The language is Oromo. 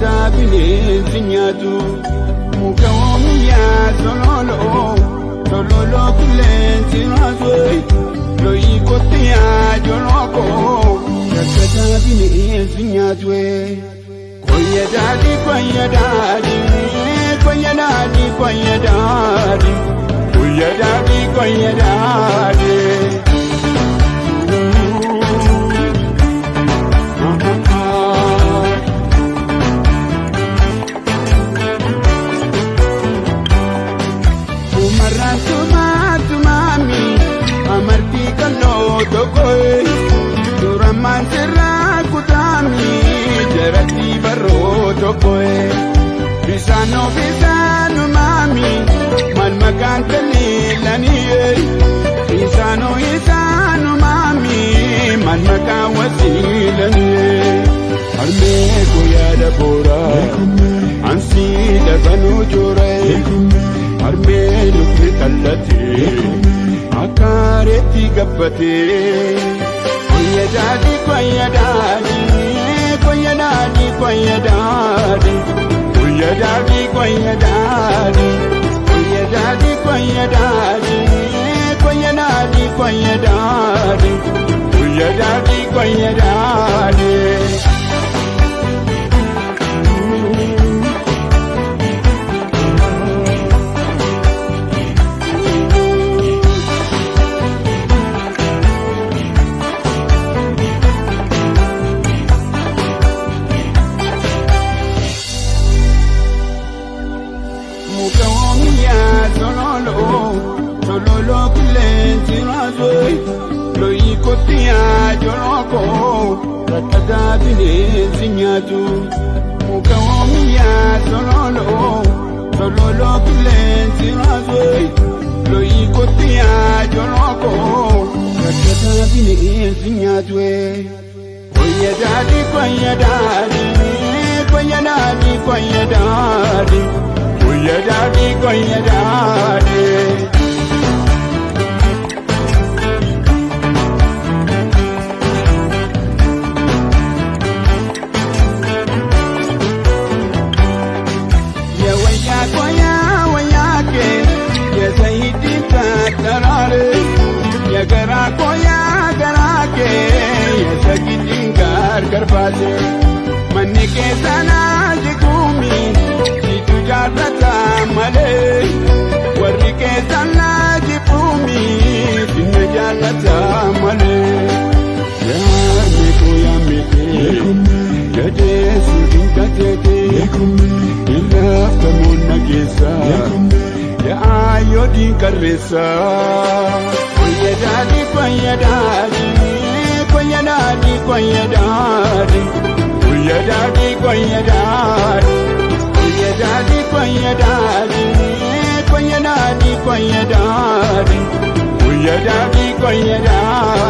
Rakata bineensi nyaatu muka oomishaa tololo qilleensi raasuu looyii kottiyaa jolokoo rakata bineensi nyaatu koyyadaadi koyyadaadi koyyadaadi koyyadaadi koyyadaadi koyyadaadi. Duraman serra kutami jarati baroto koe bisano mami man makan kelilani bisano mami man makan wasilani arme koya da bora ansi da banu jore arme lukri kallati akareti gabbate koyyadaadi koyyadaadi koyyadaadi koyyadaadi koyyadaadi koyyadaadi koyyadaadi koyyadaadi koyyadaadi koyyadaadi koyyadaadi koyyadaadi. Tololo qilleensi raasuu looyii kottiyaa jolokoo rakata bineensi nyaatu muka oomishaa tololo qilleensi raasuu looyii kottiyaa jolokoo rakata bineensi nyaatu koyyadaadi koyyadaadi koyyadaadi koyyadaadi koyyadaadi koyyadaadi. Gara koya gara ke yasagidin garbaze manne ke sana jikumi situ jarata male warri ke sana jikumi sinne jarata male ya me koya meke ya jesu dinkatete ilafta monna kesa ya ayo dinkaresa. Koyyadaadi koyyadaadi koyyadaadi koyyadaadi koyyadaadi koyyadaadi koyyadaadi koyyadaadi koyyadaadi koyyadaadi koyyadaadi koyyadaadi.